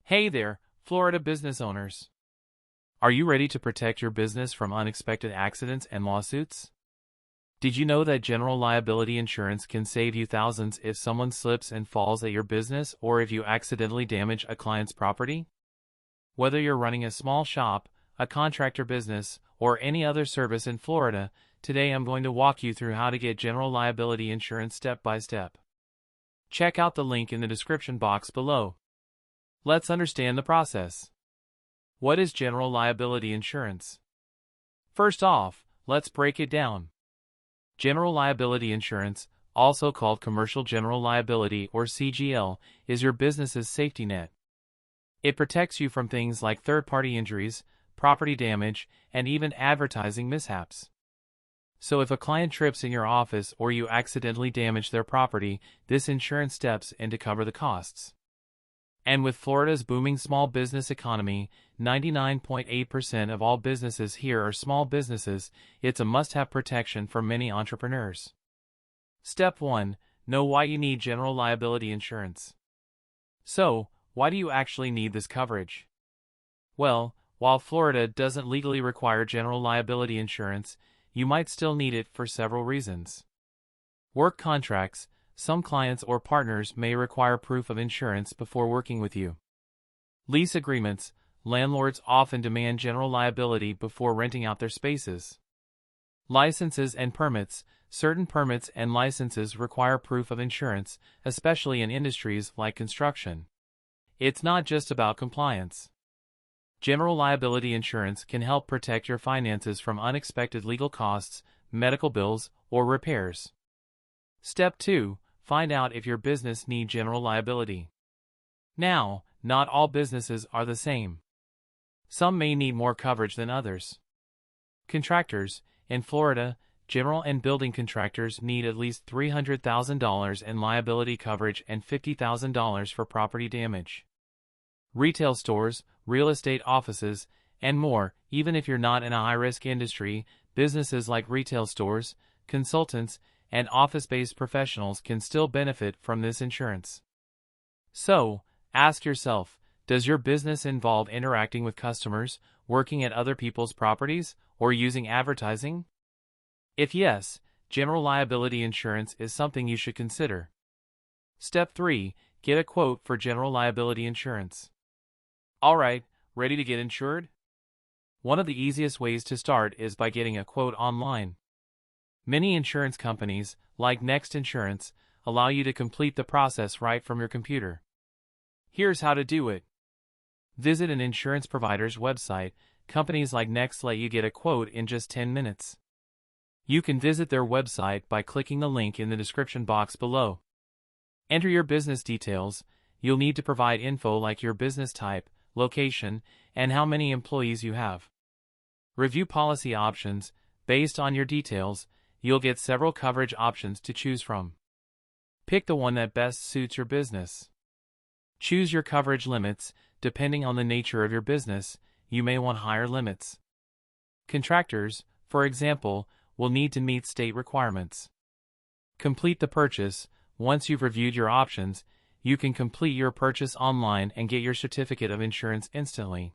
Hey there, Florida business owners. Are you ready to protect your business from unexpected accidents and lawsuits? Did you know that general liability insurance can save you thousands if someone slips and falls at your business or if you accidentally damage a client's property? Whether you're running a small shop, a contractor business, or any other service in Florida, today I'm going to walk you through how to get general liability insurance step by step. Check out the link in the description box below. Let's understand the process. What is general liability insurance? First off, let's break it down. General liability insurance, also called commercial general liability or CGL, is your business's safety net. It protects you from things like third-party injuries, property damage, and even advertising mishaps. So if a client trips in your office or you accidentally damage their property, this insurance steps in to cover the costs. And with Florida's booming small business economy, 99.8% of all businesses here are small businesses, it's a must-have protection for many entrepreneurs. Step 1. Know why you need general liability insurance. So, why do you actually need this coverage? Well, while Florida doesn't legally require general liability insurance, you might still need it for several reasons. Work contracts. Some clients or partners may require proof of insurance before working with you. Lease agreements. Landlords often demand general liability before renting out their spaces. Licenses and permits. Certain permits and licenses require proof of insurance, especially in industries like construction. It's not just about compliance. General liability insurance can help protect your finances from unexpected legal costs, medical bills, or repairs. Step 2. Find out if your business needs general liability. Now, not all businesses are the same. Some may need more coverage than others. Contractors. In Florida, general and building contractors need at least $300,000 in liability coverage and $50,000 for property damage. Retail stores, real estate offices, and more. Even if you're not in a high-risk industry, businesses like retail stores, consultants, and office-based professionals can still benefit from this insurance. So, ask yourself, does your business involve interacting with customers, working at other people's properties, or using advertising? If yes, general liability insurance is something you should consider. Step 3. Get a quote for general liability insurance. Alright, ready to get insured? One of the easiest ways to start is by getting a quote online. Many insurance companies, like Next Insurance, allow you to complete the process right from your computer. Here's how to do it. Visit an insurance provider's website. Companies like Next let you get a quote in just 10 minutes. You can visit their website by clicking the link in the description box below. Enter your business details. You'll need to provide info like your business type, location, and how many employees you have. Review policy options. Based on your details, you'll get several coverage options to choose from. Pick the one that best suits your business. Choose your coverage limits. Depending on the nature of your business, you may want higher limits. Contractors, for example, will need to meet state requirements. Complete the purchase. Once you've reviewed your options, you can complete your purchase online and get your certificate of insurance instantly.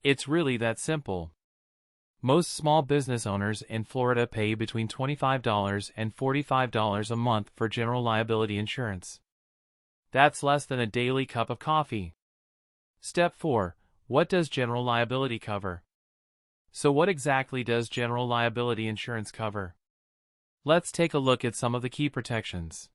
It's really that simple. Most small business owners in Florida pay between $25 and $45 a month for general liability insurance. That's less than a daily cup of coffee. Step 4. What does general liability cover? So what exactly does general liability insurance cover? Let's take a look at some of the key protections.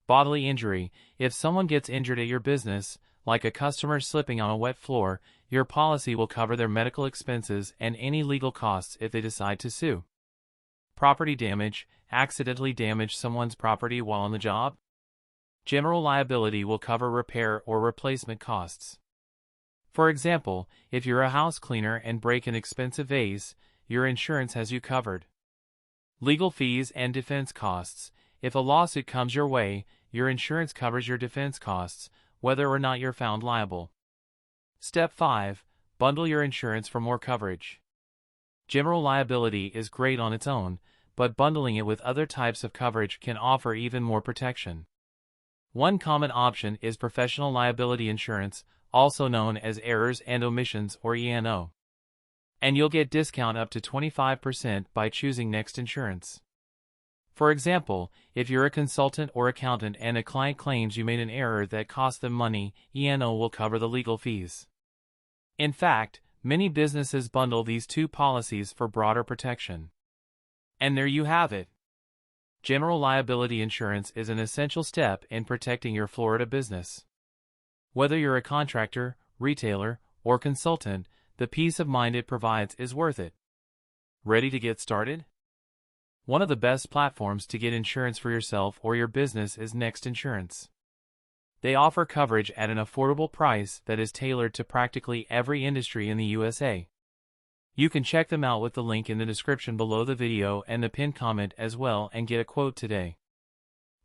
Bodily injury. If someone gets injured at your business, like a customer slipping on a wet floor, your policy will cover their medical expenses and any legal costs if they decide to sue. Property damage. Accidentally damage someone's property while on the job? General liability will cover repair or replacement costs. For example, if you're a house cleaner and break an expensive vase, your insurance has you covered. Legal fees and defense costs. If a lawsuit comes your way, your insurance covers your defense costs, whether or not you're found liable. Step 5. Bundle your insurance for more coverage. General liability is great on its own, but bundling it with other types of coverage can offer even more protection. One common option is professional liability insurance, also known as errors and omissions or E&O. And you'll get discount up to 25% by choosing Next Insurance. For example, if you're a consultant or accountant and a client claims you made an error that cost them money, E&O will cover the legal fees. In fact, many businesses bundle these two policies for broader protection. And there you have it. General liability insurance is an essential step in protecting your Florida business. Whether you're a contractor, retailer, or consultant, the peace of mind it provides is worth it. Ready to get started? One of the best platforms to get insurance for yourself or your business is Next Insurance. They offer coverage at an affordable price that is tailored to practically every industry in the USA. You can check them out with the link in the description below the video and the pinned comment as well and get a quote today.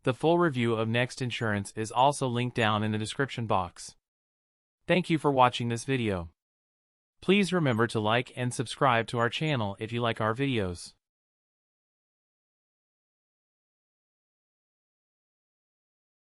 The full review of Next Insurance is also linked down in the description box. Thank you for watching this video. Please remember to like and subscribe to our channel if you like our videos.